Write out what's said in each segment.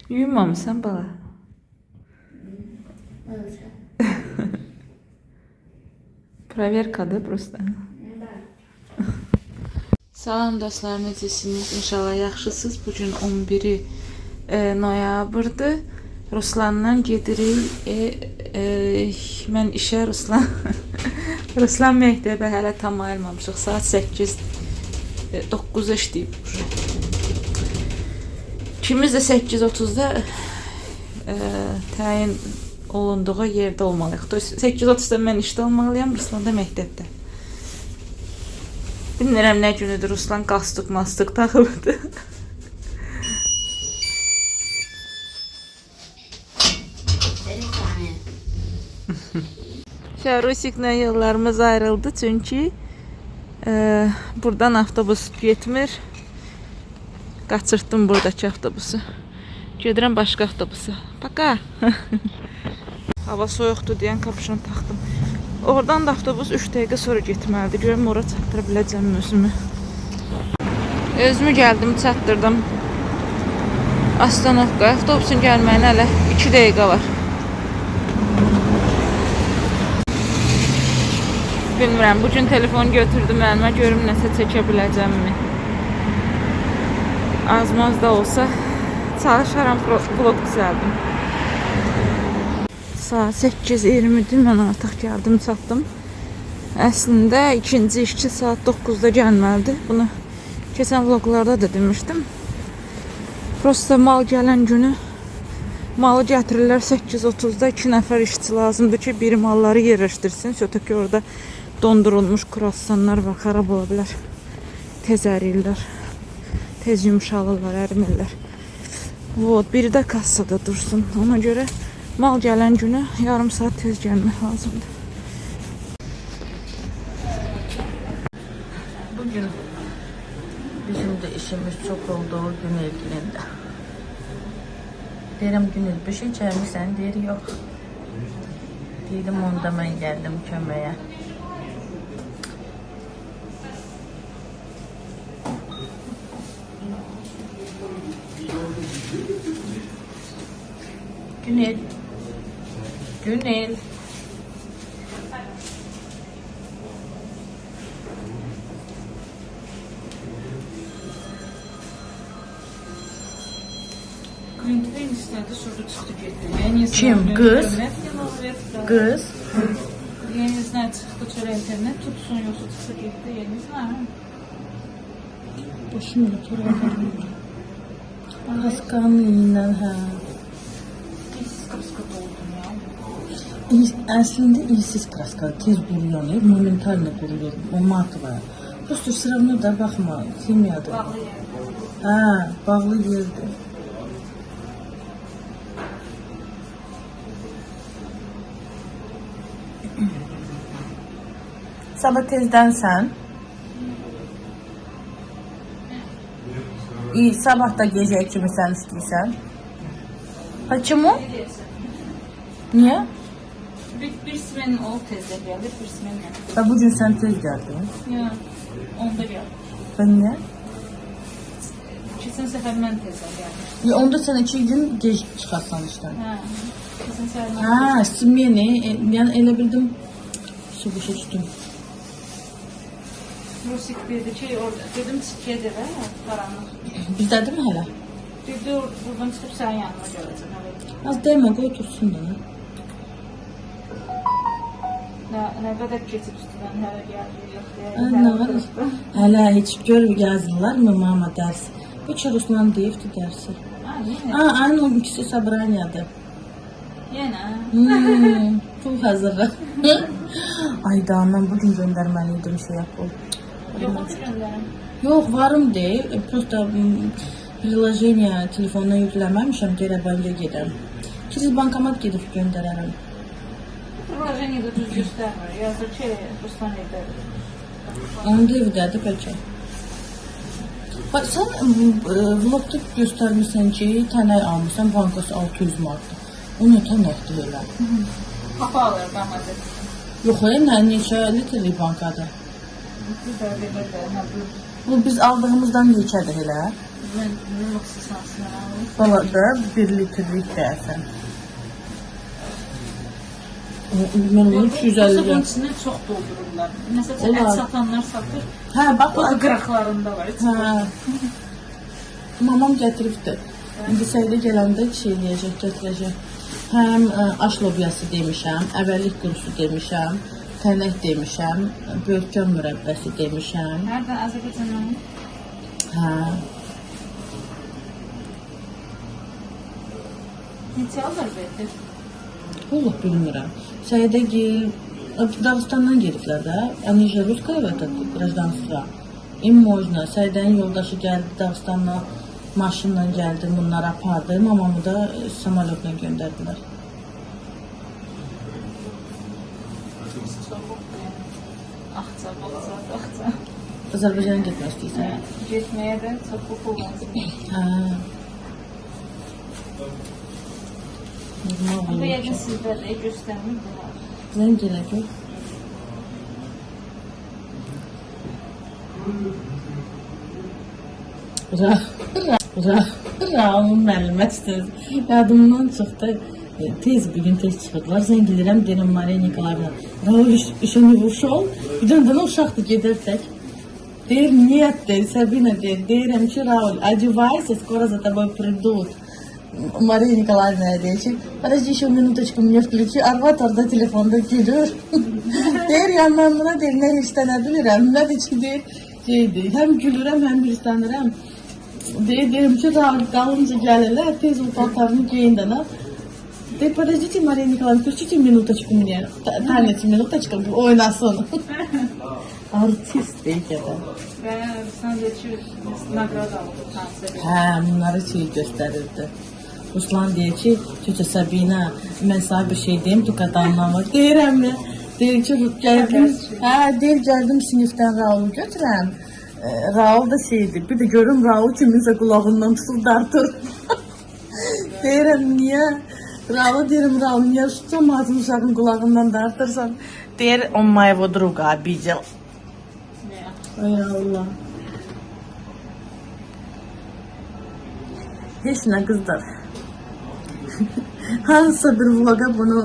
Yuyunmamışsan bala. Proverkadır просто. Salam dostlar, necəsiniz? İnşallah yaxşısınız. Bugün 11 noyabrdır. Ruslanla gedirik. Mən işə Ruslan məktəbə hələ tam ayırmamışıq. Saat 8, 9-da işləyib. İkimiz də 8:30-da təyin olunduğu yerdə olmalıyıq. 8:30-da mən işdə olmalıyam, Ruslan da məktəbdə. Bilmirəm nə günüdür, Ruslan qastuk taxılıdır. Rusiklə yollarımız ayrıldı çünki buradan avtobus getmir. Qaçırtdım buradakı avtobusu. Gedirəm başqa avtobusa. Paka. Hava soyuqdur deyən kapşon taxdım. Oradan da avtobus 3 dəqiqə sonra getməlidir. Görüm ora çatdıra biləcəm özümü. Özümü gəldim, çatdırdım. Astanovka. Avtobusun gəlməyinə hələ 2 dəqiqə var. Bilmirəm, bugün telefon götürdüm əlmə, görüm nəsə çəkə biləcəmmi. Az da olsa çalışaram, vlog düzəldim. Saat 8:20-dir, mən artıq gəldim, çatdım. Əslində ikinci işçi saat 9-da gəlməlidir. Bunu keçən vloglarda da demişdim. Prosta mal gələn günü malı gətirirlər 8:30-da, 2 nəfər işçi lazımdır ki, biri malları yerləşdirsin. Sötə ki, orada dondurulmuş kruasanlar var, xarab ola bilər. Tez əriyirlər. Tez yumuşalırlar, ərimirlər. Biri də kassada dursun. Ona görə mal gələn günü yarım saat tez gəlmək lazımdır. Bugün bizim de işimiz çok oldu gün ilgilinde. Derim Günel bir şey çağırmışsan, der yok. Dedim onda ben geldim köməyə. Günel. Günel. Klientlerin istedi, sonra çıxdı getdi. Kim? Kız? Kız? Yenizlə çıxdı çörə internet, tutsun yoxsa çıxsa getdi yenizlə. Başım da çörə Paskanlıyla, hə. Kraska doldum ya. Əslində ilsiz kraska tez quruyor, momentalno quruyor, o matva. Prosto все равно da baxma, kimyadır. Bağlı yer. Hə, bağlı yerdir. Sabah tezdən sən. İyi, sabah da gecəyə kimi sən istəyirsən. Почему? Niyə? Bir smenin o tezdə gəlir, bir smenin. Və bugün sən tez gəldin. Ya, onda gəldim. Və niyə? Keçən səfər mən tezdə gəldim. Onda sən 2 gün gec çıxarsan işdən. Hə, keçən səfər mən Hə, smeni, yəni elə bildim. Su başa düşdüm. Rusik dedi ki, orada dedim çıxıya devə, qaranlıq. Bizdədir mi hələ? Dedi, buradan çıxıb sənin yanına gələcəm. Az demə, qoy otursun da. Nə qədər keçib üstündən hələ gəlir, yox Nə var? Hələ heç gör yazırlar mı mama dərs? Bu ki Ruslan deyibdi dərsi. Aynen onun ikisi sabranyadır. Yenə? Pul hazırla. Ay da anam bugün göndərməliydim şey yapıb. Yox, onu göndərim. Yox, varım deyib. Prosta приложение telefonuna yükləməmişəm, gərək banka gedəm. Через bankomat gedib göndərərəm. Приложение-də düz göstərmir. Yazır ki, Ruslan evdədir. Onun da evdədir bəlkə. Sən vlogda göstərmirsən ki, tənə almışsan bankası 600 manatdır. O nə tənəkdir elə? Papa alır, qamadır. Yox, neçə litrli bankadır? Bir də verirlər, hə, bu. Bu biz aldığımızdan neçədir elə? Mən xüsusansına aldım. Balada 1 litrlik deyəsən. Mən onu 250 Bunun içində çox doldururlar. Məsələn, Olar. ət satanlar satır. Hə, bax O da qıraqlarında var. Hə. Mamam gətiribdi. İndi səydə gələndə şey eləyəcək, gətirəcək. Həm aş lobyası demişəm, əvvəllik qurusu demişəm, tənək demişəm, börkən mürəbbəsi demişəm. Hərdən Azərbaycandan? Hə. Neçə alır verdi? Allah bilmirəm. Səydə gel, Dağıstandan geliblər də. Они же русское в это гражданство. Им можно. Səydən yoldaşı gəldi Dağıstandan, maşınla gəldi, bunları apardı. Mamamı da samolyotla göndərdilər. Axça, baxca. Azərbaycana getmək istəyirsən? Getməyə də çox pul lazım. Hə. Bu yəqin sizdə də göstərmir bunlar. Zəng elə gör. Raulun müəlliməsiniz. Yadımdan çıxdı. Bugün tez çıxırdılar. Zəng edirəm, deyirəm Mariya Nikolayevna. Raul işə uşaq, bir dənə uşaqdır gedərsək. Deyir, нет, deyir, Sabina deyir. Deyirəm ki, Raul, одевайся, скоро за тобой придут. Mariya Nikolayevna'ya deyir ki, подожди еще минуточку, мне включи. Arvad orada telefonda gülür. Deyir, yandan buna deyir, nə hirslənə bilirəm. Nədir ki, deyir, şeydir, həm gülürəm, həm hirslənirəm. Deyirəm ki, Raul qalınca gəlirlər, tez o paltarını geyin dənə. Deyir, подождите, Mariya Nikolayevna, включите минуточку мне. Taneci minutочка, oynasın. Artist deyir ki də. Və sadəcə nagrad alıb tanısı. Hə, bunları şey göstərirdi. Ruslan deyir ki, Tütü Sabina, mən sana bir şey deyim, Tukada anlamır. Deyirəm mi? Deyir ki, gəldim, deyir, gəldim sinifdən Raulu götürəm. Raul da şeydir, bir də görüm Raul kiminsə qulağından tutub dartır. Deyirəm, niyə? Raul deyirəm, Raul, niyə cəmaatın uşağın qulağından dartırsan? Deyir, on moего друга обидел. Ay Allah. Heç nə qızlar. Hansısa bir vloga bunu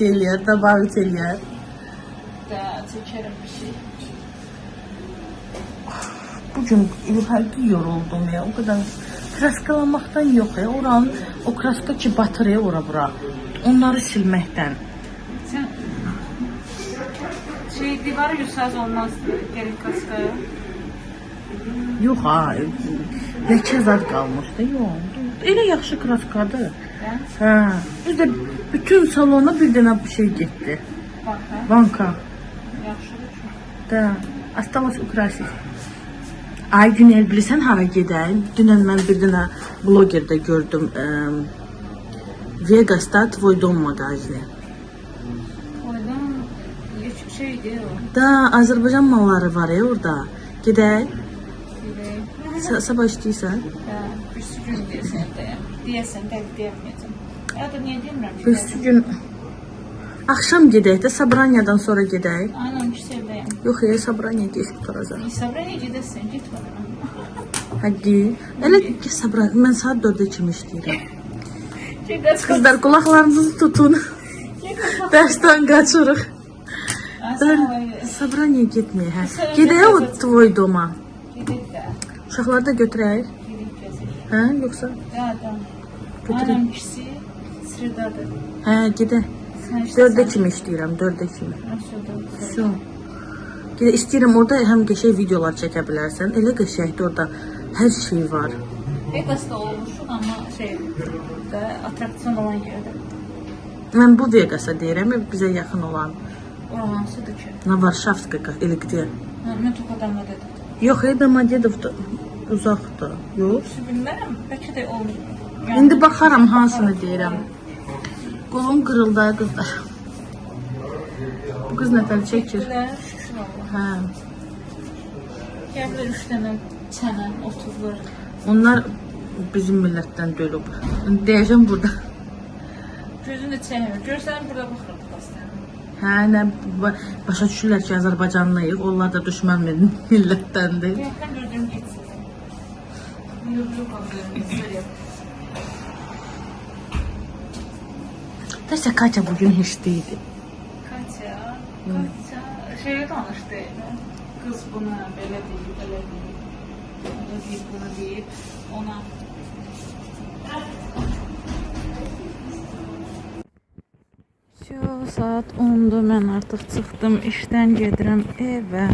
eləyər, dabağı eləyər. Da çəkərəm bir şey. Bugün hərbi yoruldum ya, o kadar kraskalamaktan yok ya, oranın o kraska ki batır ya ora-bura, onları silməkdən. Sən divarı yüksəz olmazdı, gəlin kaskaya. Yox ha, ləkə zad qalmışdı, yox. Elə yaxşı kraskadır. Hə, biz də bütün salona bir dənə bir şey getdi. Banka. Yaxşıdır ki. Da, осталось украсить. Ay Günel, bilirsən hara gedək? Dünən mən bir dənə blogerdə gördüm. Vegas'ta Tvой Дом magazini. Oradan küçük şeydir o. Da, Azərbaycan malları var ya orada. Gedək. Sabah işləyirsən? Hə, bir gün deyəsən deyəm. Deyəsən, dəqiq deyəməyəcəm. Ya da niyə demirəm ki? Bir gün axşam gedək də, Sabranyadan sonra gedək. Aynen Yüksevdəyəm. Yox, Sabranya geç qutaracaq. Sabraya gedəsən, git bana. Hadi. Elə ki Sabranya, mən saat 4-də kimi işləyirəm. Gedəsən. Kızlar, qulaqlarınızı tutun. Dərsdən qaçırıq. Sabranya getməyək, hə. Gedək o Tvой Doma. Gedək də. Uşaqları da götürək. Gedək gəzək. Hə, yoxsa? Ya da. Aynen ikisi sırdadır. Hə, gedək. 4-də kimi işləyirəm, 4-də kimi. Şu. Gedək istəyirəm, orada həm qəşəng videolar çəkə bilərsən. Elə qəşəngdir orada. Hər şey var. Vegas'da olmuşsun ama da atraksiyon olan yerdə. Mən bu Vegas'a deyirəm, bizə yaxın olan. Ora hansıdır ki? Na Varşavskaya, elə где? Mən Tokadamda dedim. Yox, Domodedovda uzaqdır. Yox. Bilmərəm, bəlkə də olmuyor. İndi baxaram hansını deyirəm. Qolum qırıldı qızlar. Bu qız nətər çəkir? Şükür Allah. Hə. Gəlirlər 3 dənə çənə oturur. Onlar bizim millətdən dölüb. Deyəcəm burada. Gözünü çəkmir. Görsən burada baxır pastaya. Hə, nə başa düşürlər ki, Azərbaycanlıyıq. Onlar da düşmən millətdəndir. Mən gördüm getsin. Dersə Katya bugün heç deyildi. Katya şeye danıştı. Kız buna belə deyib, belə deyib. Bunu deyib, bunu deyib. Ona Şu saat 10'dur, mən artıq çıxdım, işdən gedirəm evə.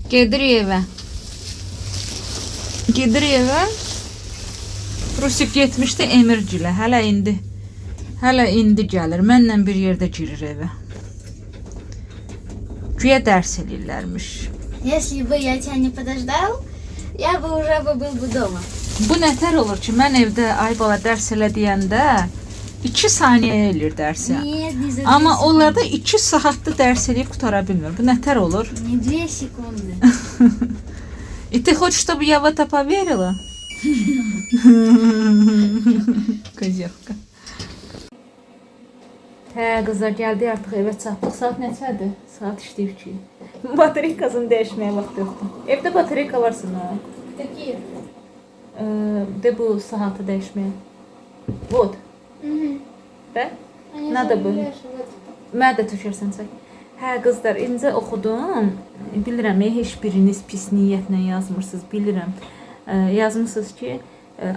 Gedirik evə. Gedirik evə. Rusik getmişdi Emircilə, hələ indi gəlir, mənlə bir yerdə girir evə. Güya dərs eləyirlərmiş. Если бы я тебя не подождал, я бы уже был бы дома. Bu nətər olur ki, mən evdə ay bala dərs elə deyəndə 2 saniyə eləyir dərsi. Нет, не за 2 Amma секунды. onlar da 2 saatda dərs eləyib qutara bilmir. Bu nətər olur? Не 2 секунды. И ты хочешь, чтобы я в это поверила? Kızıqqa. Hə, qızlar gəldi, artıq evə çatdıq. Saat neçədir? Saat işləyir ki. Batareykasını dəyişməyə vaxt yoxdur. Evdə batareyka varsa nə? Какие? De bu saatı dəyişməyə. Вот. Də? Они Надо бы. загружаешь вот. Mən də tökərsən çək. Hə qızlar, incə oxudum. Bilirəm, heç biriniz pis niyyətlə yazmırsınız, bilirəm. Yazmısınız ki,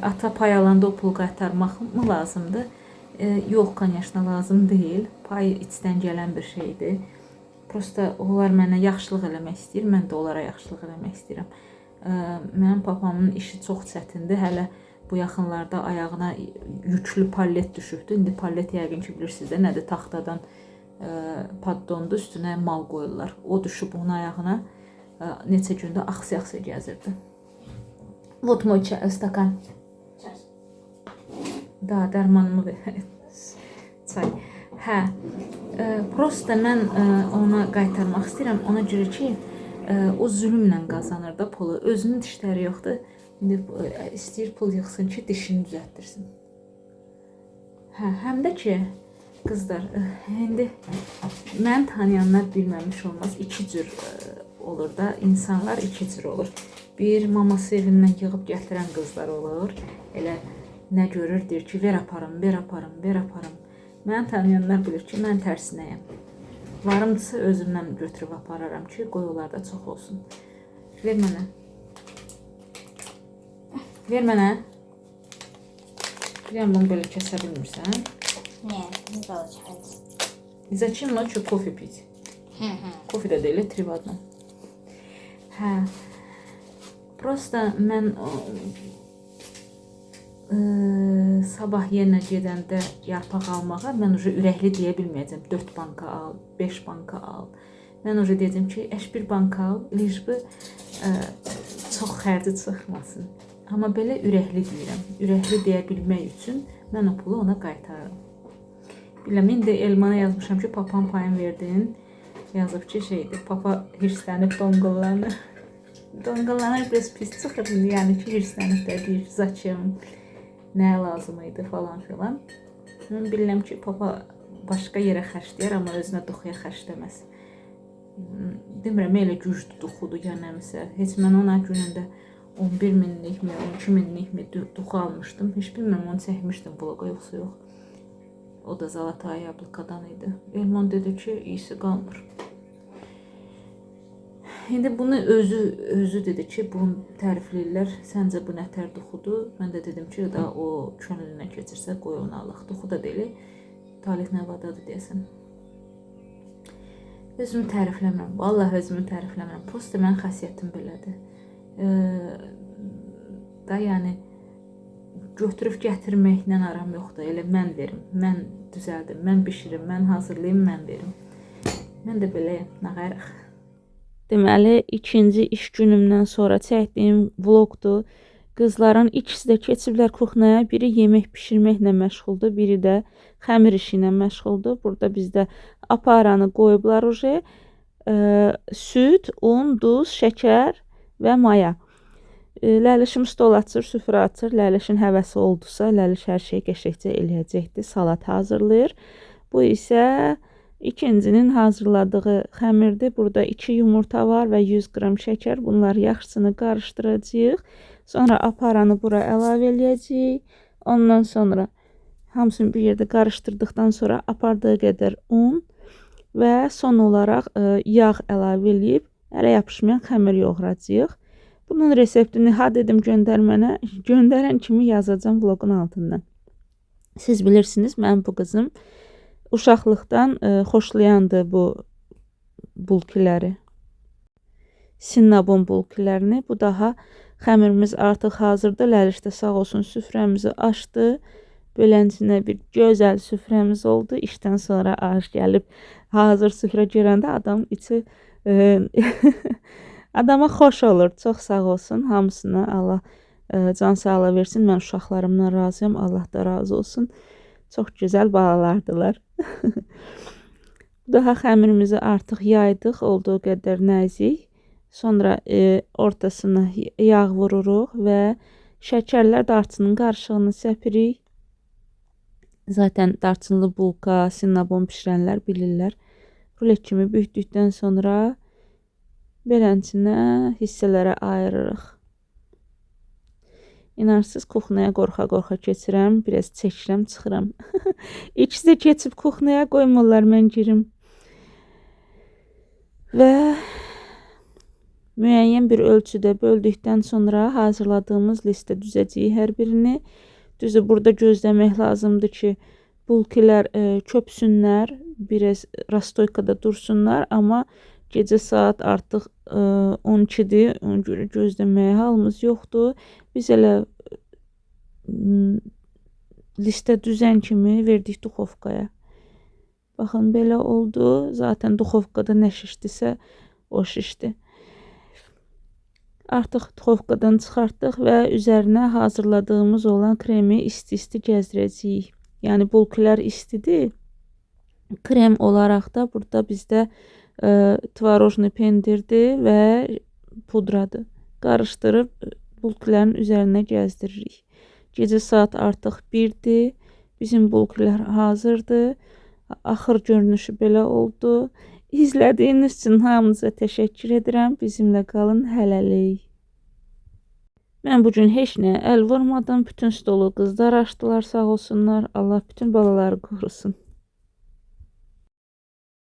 ata pay alanda o pulu qaytarmaq mı lazımdır? Yox, конечно, lazım deyil. Pay içdən gələn bir şeydir. Prosta onlar mənə yaxşılıq eləmək istəyir, mən də onlara yaxşılıq eləmək istəyirəm. Mənim papamın işi çox çətindir. Hələ bu yaxınlarda ayağına yüklü pallet düşübdü. İndi pallet yəqin ki bilirsiniz də nədir, taxtadan paddonda üstünə mal qoyurlar. O düşüb onun ayağına neçə gündə axsı-axsı gəzirdi. Вот мой стакан. Сейчас. Da, dərmanımı ver. Çay. Hə. Prosta mən ona qaytarmaq istəyirəm. Ona görə ki, o zülmlə qazanır da pulu. Özünün dişləri yoxdur. İndi istəyir pul yığsın ki, dişini düzəltdirsin. Hə, həm də ki, qızlar, indi mən tanıyanlar bilməmiş olmaz. 2 cür olur da, insanlar 2 cür olur. Bir, maması evindən yığıb gətirən qızlar olur. Elə nə görür, deyir ki, ver aparım, ver aparım, ver aparım. Mən tanıyanlar bilir ki, mən tərsinəyəm. Varımdırsa özümdən götürüb apararam ki, qoy onlarda çox olsun. Ver mənə. Ver mənə. Biləm, bunu böyle kəsə bilmirsən. Нет, не получается. И зачем ночью кофе пить? Кофе də deyil, 3 в 1. Hə. Prosta mən sabah yenə gedəndə yarpaq almağa mən уже ürəkli deyə bilməyəcəm. 4 banka al, 5 banka al. Mən уже dedim ki, bir banka al, licbi çox xərci çıxmasın. Amma belə ürəkli deyirəm. Ürəkli deyə bilmək üçün mən o pulu ona qaytarıram. Biləm, indi Elmana yazmışam ki, papam payın verdin. Yazıb ki, şeydir, papa hirslənib donqullanır. Donqullanır, biraz pis çıxır. Yəni ki, hirslənib də deyir, zaçım, nə lazım idi falan filan. Mən bilirəm ki, papa başqa yerə xərcləyər, amma özünə duxuya xərcləməz. Demirəm, elə güclü duxudur ya nəmisə. Heç mən ona günündə 11 minlik mi, 12 minlik mi duxu almışdım. Heç bilmirəm, onu çəkmişdim vloga, yoxsa yox. O da Zalata Yablikadan idi. Elman dedi ki, iyisi qalmır. İndi bunu özü dedi ki, bunu tərifləyirlər. Səncə bu nətər duxudur? Mən də dedim ki, da o könlünə keçirsə, qoy onu alaq. Duxu da deyil, Talih Nəvadadır deyəsən. Özümü tərifləmirəm. Vallahi özümü tərifləmirəm. Prosta mənim xasiyyətim belədir. Da yəni götürüb gətirməklə aram yoxdur. Elə mən verim, mən düzəldim, mən bişirim, mən hazırlayım, mən verim. Mən də beləyəm, nə qayrıq. Deməli, ikinci iş günümdən sonra çəkdiyim vlogdur. Qızların ikisi də keçiblər kuxnaya. Biri yemək bişirməklə məşğuldur, biri də xəmir işi ilə məşğuldur. Burada bizdə aparanı qoyublar uje. Süd, un, duz, şəkər və maya. Ləlişim stol açır, süfrə açır. Ləlişin həvəsi oldusa, Ləliş hər şey qəşəngcə eləyəcəkdir. Salat hazırlayır. Bu isə İkincinin hazırladığı xəmirdir. Burada 2 yumurta var və 100 qram şəkər. Bunları yaxşısını qarışdıracağıq. Sonra aparanı bura əlavə eləyəcəyik. Ondan sonra hamısını bir yerdə qarışdırdıqdan sonra apardığı qədər un və son olaraq yağ əlavə eləyib ələ yapışmayan xəmir yoğuracağıq. Bunun reseptini dedim göndərən kimi yazacağım vlogun altından. Siz bilirsiniz, mənim bu qızım uşaqlıqdan xoşlayandı bu bulkiləri. Sinnabon bulkilərini. Bu daha xəmirimiz artıq hazırdır. Ləliş də sağ olsun süfrəmizi açdı. Beləncinə bir gözəl süfrəmiz oldu. İşdən sonra ağır gəlib hazır süfrə görəndə adamın içi adama xoş olur. Çox sağ olsun hamısına. Allah can sağlığı versin. Mən uşaqlarımdan razıyam. Allah da razı olsun. Çox gözəl balalardılar. Daha xəmirimizi artıq yaydıq. Olduğu qədər nəzik. Sonra ortasına yağ vururuq və şəkərlər darçının qarışığını səpirik. Zaten darçınlı bulka, sinnabon pişirənlər bilirlər. Rulet kimi büyütdükdən sonra beləncinə hissələrə ayırırıq. İnarsız kuxnaya qorxa-qorxa keçirəm. Biraz çəkirəm, çıxıram. İkisi də keçib kuxnaya qoymurlar, mən girim. Və müəyyən bir ölçüdə böldükdən sonra hazırladığımız listə düzəcəyik hər birini. Düzü burada gözləmək lazımdır ki, bulkilər köpsünlər, biraz rastoykada dursunlar, amma gecə saat artıq 12-dir, ona görə gözləməyə halımız yoxdur. Biz elə listə düzən kimi verdik duxovkaya. Baxın, belə oldu. Zaten duxovkada nə şişdisə, o şişdi. Artıq duxovkadan çıxartdıq və üzərinə hazırladığımız olan kremi isti-isti gəzdirəcəyik. Yəni bulkilər istidir. Krem olaraq da burada bizdə tvarojni pendirdir və pudradır. Qarışdırıb bulkilərin üzərinə gəzdiririk. Gecə saat artıq 1-dir. Bizim bulkilər hazırdır. Axır görünüşü belə oldu. İzlədiyiniz üçün hamınıza təşəkkür edirəm. Bizimlə qalın, hələlik. Mən bugün heç nəyə əl vurmadım. Bütün stolu qızlar açdılar, sağ olsunlar. Allah bütün balaları qorusun.